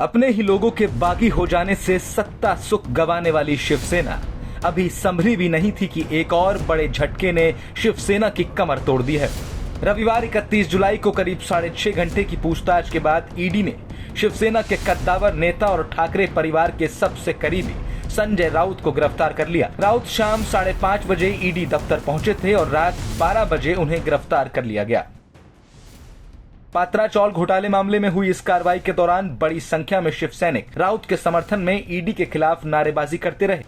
अपने ही लोगों के बागी हो जाने से सत्ता सुख गंवाने वाली शिवसेना अभी संभली भी नहीं थी कि एक और बड़े झटके ने शिवसेना की कमर तोड़ दी है। रविवार 31 जुलाई को करीब 6.5 घंटे की पूछताछ के बाद ईडी ने शिवसेना के कद्दावर नेता और ठाकरे परिवार के सबसे करीबी संजय राउत को गिरफ्तार कर लिया। राउत शाम 5:30 बजे ईडी दफ्तर पहुंचे थे और रात 12 बजे उन्हें गिरफ्तार कर लिया गया। पात्रा चौल घोटाले मामले में हुई इस कार्रवाई के दौरान बड़ी संख्या में शिव सैनिक राउत के समर्थन में ईडी के खिलाफ नारेबाजी करते रहे।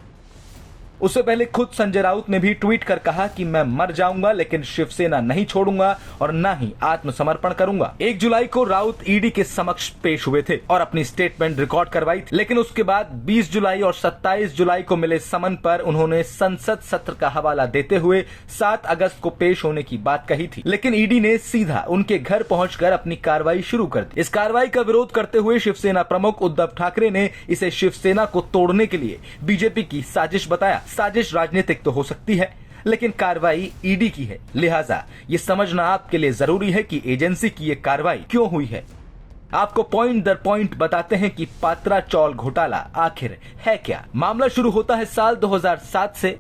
उससे पहले खुद संजय राउत ने भी ट्वीट कर कहा कि मैं मर जाऊंगा लेकिन शिवसेना नहीं छोड़ूंगा और न ही आत्मसमर्पण करूंगा। 1 जुलाई को राउत ईडी के समक्ष पेश हुए थे और अपनी स्टेटमेंट रिकॉर्ड करवाई थी, लेकिन उसके बाद 20 जुलाई और 27 जुलाई को मिले समन पर उन्होंने संसद सत्र का हवाला देते हुए 7 अगस्त को पेश होने की बात कही थी, लेकिन ईडी ने सीधा उनके घर पहुंचकर अपनी कार्रवाई शुरू कर दी। इस कार्रवाई का विरोध करते हुए शिवसेना प्रमुख उद्धव ठाकरे ने इसे शिवसेना को तोड़ने के लिए बीजेपी की साजिश बताया। साजिश राजनीतिक तो हो सकती है, लेकिन कार्रवाई ईडी की है, लिहाजा ये समझना आपके लिए जरूरी है कि एजेंसी की ये कार्रवाई क्यों हुई है। आपको पॉइंट दर पॉइंट बताते हैं कि पात्रा चौल घोटाला आखिर है क्या। मामला शुरू होता है साल 2007 से।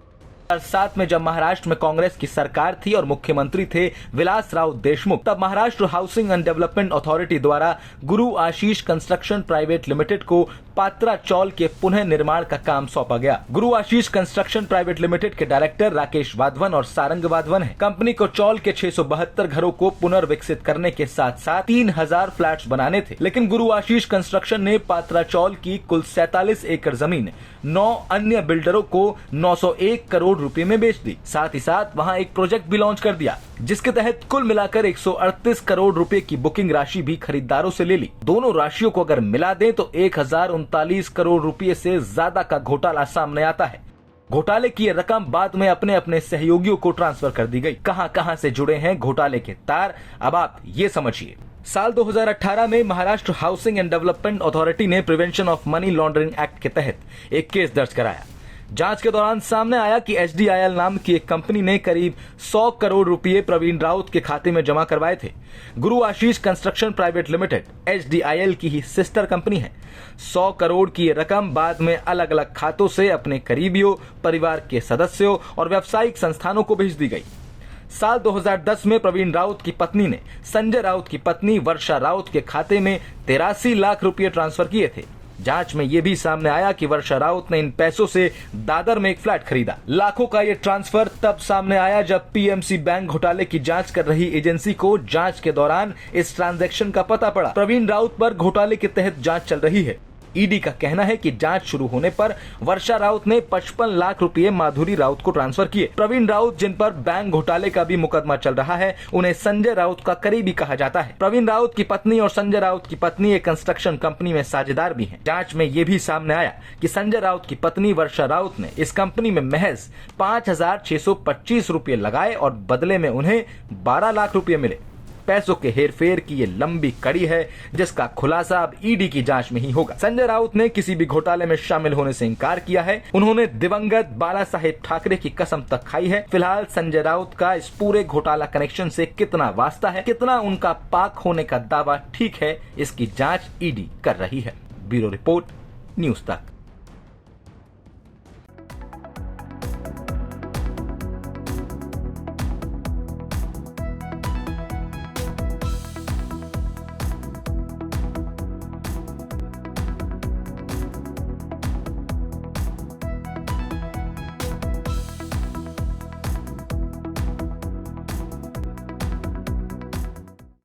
2007 में जब महाराष्ट्र में कांग्रेस की सरकार थी और मुख्यमंत्री थे विलासराव देशमुख, तब Maharashtra housing and development authority द्वारा गुरु आशीष कंस्ट्रक्शन प्राइवेट लिमिटेड को पात्रा चौल के पुनः निर्माण का काम सौंपा गया। गुरु आशीष कंस्ट्रक्शन प्राइवेट लिमिटेड के डायरेक्टर राकेश वाधवन और सारंग वाधवन है। कंपनी को चौल के 672 घरों को पुनर्विकसित करने के साथ साथ 3000 फ्लैट्स बनाने थे, लेकिन गुरु आशीष कंस्ट्रक्शन ने पात्रा चौल की कुल 47 एकड़ जमीन 9 अन्य बिल्डरों को 901 करोड़ रुपए में बेच दी। साथ ही साथ वहां एक प्रोजेक्ट भी लॉन्च कर दिया, जिसके तहत कुल मिलाकर 138 करोड़ रुपए की बुकिंग राशि भी खरीदारों से ले ली। दोनों राशियों को अगर मिला दें तो 1039 करोड़ रुपए से ज्यादा का घोटाला सामने आता है। घोटाले की रकम बाद में अपने अपने सहयोगियों को ट्रांसफर कर दी गई। कहां कहां से जुड़े हैं घोटाले के तार, अब आप ये समझिए। साल 2018 में Maharashtra housing and development authority ने prevention of money laundering act के तहत एक केस दर्ज कराया। जांच के दौरान सामने आया कि HDIL नाम की एक कंपनी ने करीब 100 करोड़ रुपए प्रवीण राउत के खाते में जमा करवाए थे। गुरु आशीष कंस्ट्रक्शन प्राइवेट लिमिटेड HDIL की ही सिस्टर कंपनी है। 100 करोड़ की रकम बाद में अलग अलग खातों से अपने करीबियों, परिवार के सदस्यों और व्यावसायिक संस्थानों को भेज दी गई। साल 2010 में प्रवीण राउत की पत्नी ने संजय राउत की पत्नी वर्षा राउत के खाते में 83 लाख रुपए ट्रांसफर किए थे। जांच में यह भी सामने आया कि वर्षा राउत ने इन पैसों से दादर में एक फ्लैट खरीदा। लाखों का यह ट्रांसफर तब सामने आया जब PMC बैंक घोटाले की जांच कर रही एजेंसी को जांच के दौरान इस ट्रांजैक्शन का पता पड़ा। प्रवीण राउत पर घोटाले के तहत जांच चल रही है। ईडी का कहना है कि जांच शुरू होने पर वर्षा राउत ने 55 लाख रुपए माधुरी राउत को ट्रांसफर किए। प्रवीण राउत, जिन पर बैंक घोटाले का भी मुकदमा चल रहा है, उन्हें संजय राउत का करीबी कहा जाता है। प्रवीण राउत की पत्नी और संजय राउत की पत्नी एक कंस्ट्रक्शन कंपनी में साझेदार भी हैं। जांच में यह भी सामने आया कि संजय राउत की पत्नी वर्षा राउत ने इस कंपनी में महज 5,625 रुपए लगाए और बदले में उन्हें 12 लाख रुपए मिले। पैसों के हेरफेर की ये लंबी कड़ी है जिसका खुलासा अब ईडी की जांच में ही होगा। संजय राउत ने किसी भी घोटाले में शामिल होने से इनकार किया है। उन्होंने दिवंगत बाला साहेब ठाकरे की कसम तक खाई है। फिलहाल संजय राउत का इस पूरे घोटाला कनेक्शन से कितना वास्ता है, कितना उनका पाक होने का दावा ठीक है, इसकी जांच ईडी कर रही है। ब्यूरो रिपोर्ट, न्यूज़ तक।